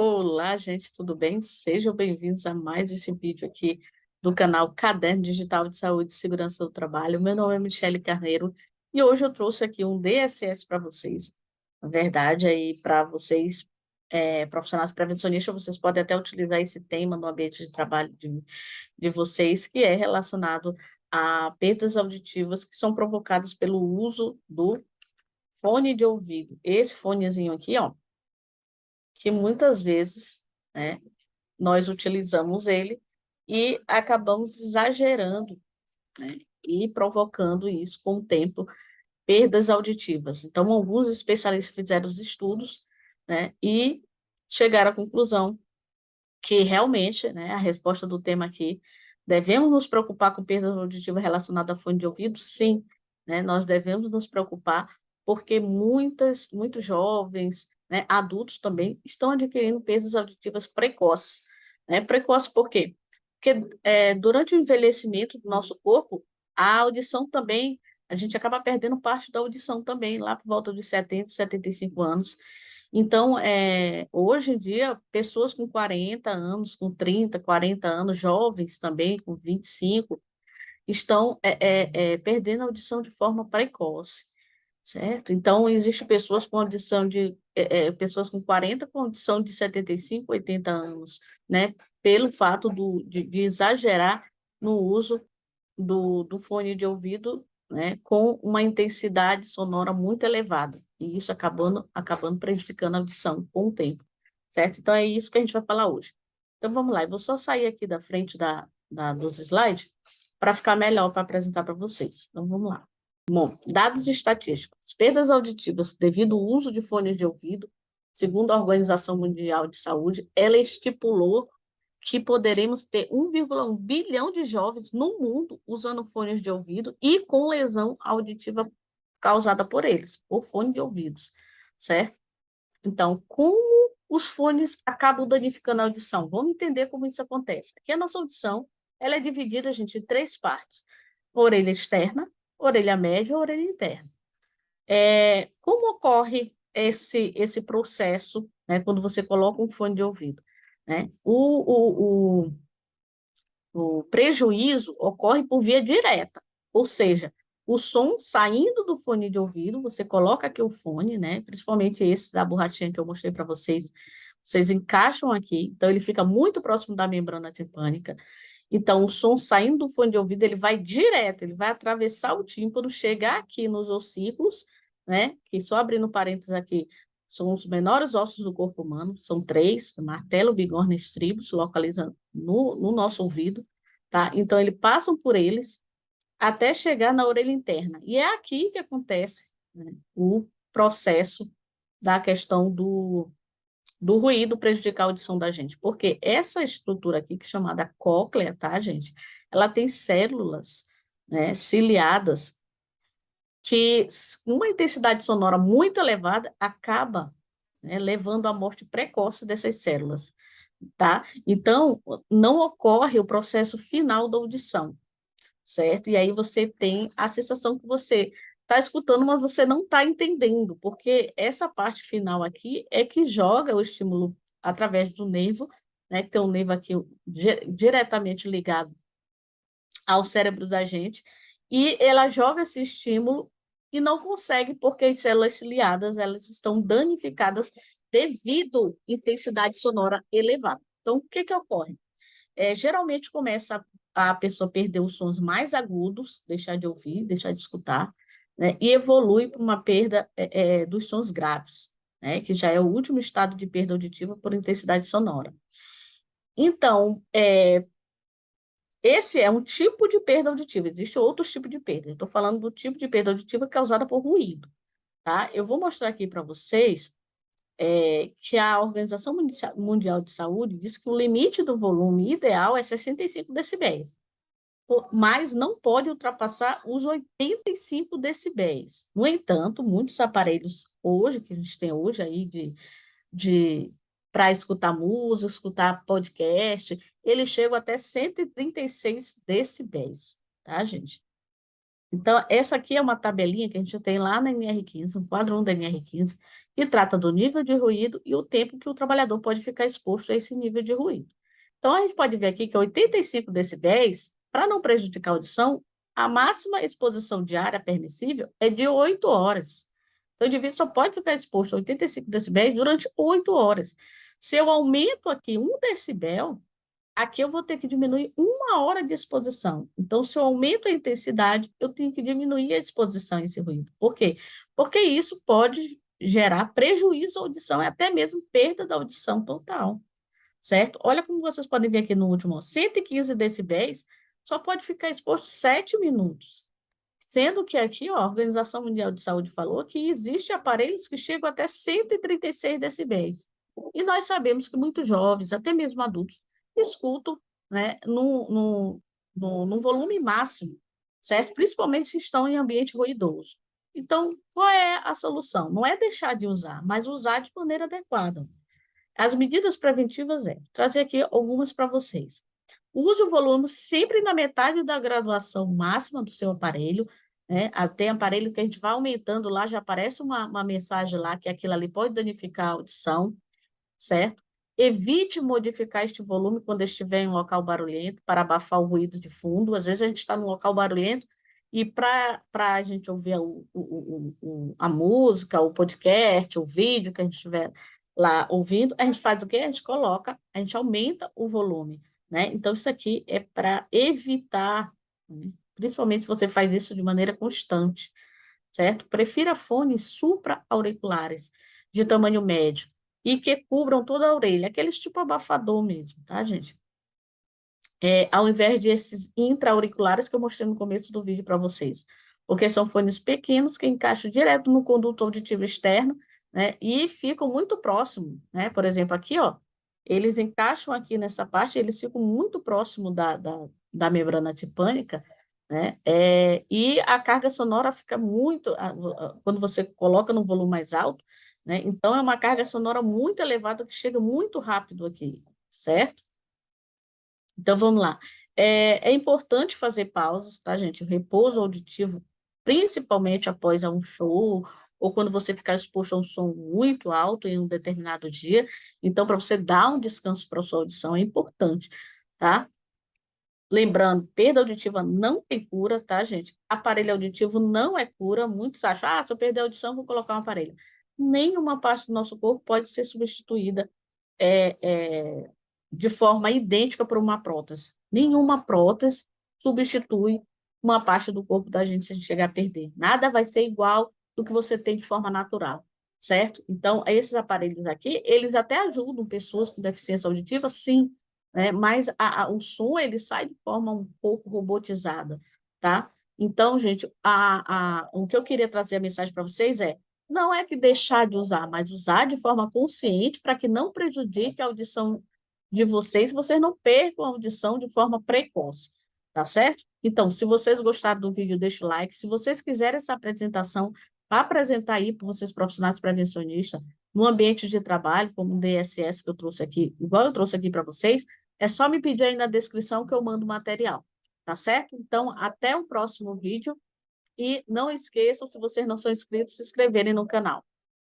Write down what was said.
Olá, gente, tudo bem? Sejam bem-vindos a mais esse vídeo aqui do canal Caderno Digital de Saúde e Segurança do Trabalho. Meu nome é Michele Carneiro e hoje eu trouxe aqui um DSS para vocês. Na verdade, aí para vocês, profissionais prevencionistas, vocês podem até utilizar esse tema no ambiente de trabalho de vocês, que é relacionado a perdas auditivas que são provocadas pelo uso do fone de ouvido. Esse fonezinho aqui, ó, que muitas vezes, né, nós utilizamos ele e acabamos exagerando, né, e provocando isso com o tempo, perdas auditivas. Então, alguns especialistas fizeram os estudos, né, e chegaram à conclusão que realmente, né, a resposta do tema aqui, devemos nos preocupar com perda auditiva relacionada a fone de ouvido? Sim, né, nós devemos nos preocupar, porque muitos jovens, né, adultos também, estão adquirindo perdas auditivas precoces. Né? Precoce por quê? Porque durante o envelhecimento do nosso corpo, a audição também, a gente acaba perdendo parte da audição também, lá por volta de 70, 75 anos. Então, hoje em dia, pessoas com 40 anos, com 30, 40 anos, jovens também, com 25, estão perdendo a audição de forma precoce, certo? Então, existem pessoas com audição pessoas com 40 com audição de 75, 80 anos, né? Pelo fato de exagerar no uso do fone de ouvido, né, com uma intensidade sonora muito elevada, e isso acabando prejudicando a audição com o tempo, certo? Então, é isso que a gente vai falar hoje. Então, vamos lá, eu vou só sair aqui da frente dos slides para ficar melhor para apresentar para vocês. Então, vamos lá. Bom, dados estatísticos. Perdas auditivas devido ao uso de fones de ouvido, segundo a Organização Mundial de Saúde, ela estipulou que poderemos ter 1,1 bilhão de jovens no mundo usando fones de ouvido e com lesão auditiva causada por eles, por fone de ouvidos, certo? Então, como os fones acabam danificando a audição? Vamos entender como isso acontece. Aqui a nossa audição, ela é dividida, gente, em três partes: orelha externa, orelha média e orelha interna. Como ocorre esse processo, né, quando você coloca um fone de ouvido? Né? O prejuízo ocorre por via direta, ou seja, o som saindo do fone de ouvido, você coloca aqui o fone, né? Principalmente esse da borrachinha que eu mostrei para vocês, vocês encaixam aqui, então ele fica muito próximo da membrana timpânica. Então, o som saindo do fone de ouvido, ele vai direto, ele vai atravessar o tímpano, chegar aqui nos ossículos, né? Que só abrindo parênteses aqui, são os menores ossos do corpo humano, são três: martelo, bigorna e estribos, localizando no nosso ouvido, tá? Então, eles passam por eles até chegar na orelha interna. E é aqui que acontece, né, o processo da questão do ruído prejudicar a audição da gente. Porque essa estrutura aqui, que é chamada cóclea, tá, gente? Ela tem células, né, ciliadas, que uma intensidade sonora muito elevada acaba, né, levando à morte precoce dessas células, tá? Então, não ocorre o processo final da audição, certo? E aí você tem a sensação que você está escutando, mas você não está entendendo, porque essa parte final aqui é que joga o estímulo através do nervo, né? Que tem um nervo aqui diretamente ligado ao cérebro da gente, e ela joga esse estímulo e não consegue, porque as células ciliadas, elas estão danificadas devido à intensidade sonora elevada. Então, o que que ocorre? Geralmente começa a pessoa perder os sons mais agudos, deixar de ouvir, deixar de escutar, né? E evolui para uma perda dos sons graves, né? Que já é o último estado de perda auditiva por intensidade sonora. Então, esse é um tipo de perda auditiva, existe outros tipos de perda. Eu estou falando do tipo de perda auditiva causada por ruído, tá? Eu vou mostrar aqui para vocês que a Organização Mundial de Saúde diz que o limite do volume ideal é 65 decibéis, mas não pode ultrapassar os 85 decibéis. No entanto, muitos aparelhos hoje, que a gente tem hoje aí de para escutar música, escutar podcast, eles chegam até 136 decibéis, tá, gente? Então, essa aqui é uma tabelinha que a gente tem lá na NR15, um quadro 1 da NR15, que trata do nível de ruído e o tempo que o trabalhador pode ficar exposto a esse nível de ruído. Então, a gente pode ver aqui que 85 decibéis, para não prejudicar a audição, a máxima exposição diária permissível é de 8 horas. Então, o indivíduo só pode ficar exposto a 85 decibéis durante 8 horas. Se eu aumento aqui 1 decibel, aqui eu vou ter que diminuir 1 hora de exposição. Então, se eu aumento a intensidade, eu tenho que diminuir a exposição a esse ruído. Por quê? Porque isso pode gerar prejuízo à audição e até mesmo perda da audição total, certo? Olha como vocês podem ver aqui no último, ó, 115 decibéis, só pode ficar exposto 7 minutos. Sendo que aqui, ó, a Organização Mundial de Saúde falou que existem aparelhos que chegam até 136 decibéis. E nós sabemos que muitos jovens, até mesmo adultos, escutam, né, num volume máximo, certo? Principalmente se estão em ambiente ruidoso. Então, qual é a solução? Não é deixar de usar, mas usar de maneira adequada. As medidas preventivas trazer aqui algumas para vocês. Use o volume sempre na metade da graduação máxima do seu aparelho, né? Tem aparelho que a gente vai aumentando lá, já aparece uma mensagem lá que aquilo ali pode danificar a audição, certo? Evite modificar este volume quando estiver em um local barulhento, para abafar o ruído de fundo. Às vezes a gente está num local barulhento e para a gente ouvir a música, o podcast, o vídeo que a gente estiver lá ouvindo, a gente faz o quê? A gente coloca, a gente aumenta o volume, né? Então, isso aqui é para evitar, né? Principalmente se você faz isso de maneira constante, certo? Prefira fones supra-auriculares de tamanho médio e que cubram toda a orelha, aqueles tipo abafador mesmo, tá, gente? Ao invés de esses intra-auriculares que eu mostrei no começo do vídeo para vocês, porque são fones pequenos que encaixam direto no conduto auditivo externo, né, e ficam muito próximos, né? Por exemplo, aqui, ó, eles encaixam aqui nessa parte, eles ficam muito próximo da membrana tipânica, né? E a carga sonora fica muito, quando você coloca num volume mais alto, né? Então, é uma carga sonora muito elevada que chega muito rápido aqui, certo? Então, vamos lá. É importante fazer pausas, tá, gente? O repouso auditivo, principalmente após um show, ou quando você ficar exposto a um som muito alto em um determinado dia. Então, para você dar um descanso para a sua audição, é importante, tá? Lembrando, perda auditiva não tem cura, tá, gente? Aparelho auditivo não é cura. Muitos acham, se eu perder a audição, vou colocar um aparelho. Nenhuma parte do nosso corpo pode ser substituída é, é, de forma idêntica por uma prótese. Nenhuma prótese substitui uma parte do corpo da gente se a gente chegar a perder. Nada vai ser igual do que você tem de forma natural, certo? Então, esses aparelhos aqui, eles até ajudam pessoas com deficiência auditiva, sim, né? Mas o som, ele sai de forma um pouco robotizada, tá? Então, gente, o que eu queria trazer a mensagem para vocês não é que deixar de usar, mas usar de forma consciente para que não prejudique a audição de vocês não percam a audição de forma precoce, tá certo? Então, se vocês gostaram do vídeo, deixa o like. Se vocês quiserem essa apresentação, para apresentar aí para vocês profissionais prevencionistas, no ambiente de trabalho, como o DSS que eu trouxe aqui, igual eu trouxe aqui para vocês, é só me pedir aí na descrição que eu mando o material, tá certo? Então, até o próximo vídeo. E não esqueçam, se vocês não são inscritos, se inscreverem no canal.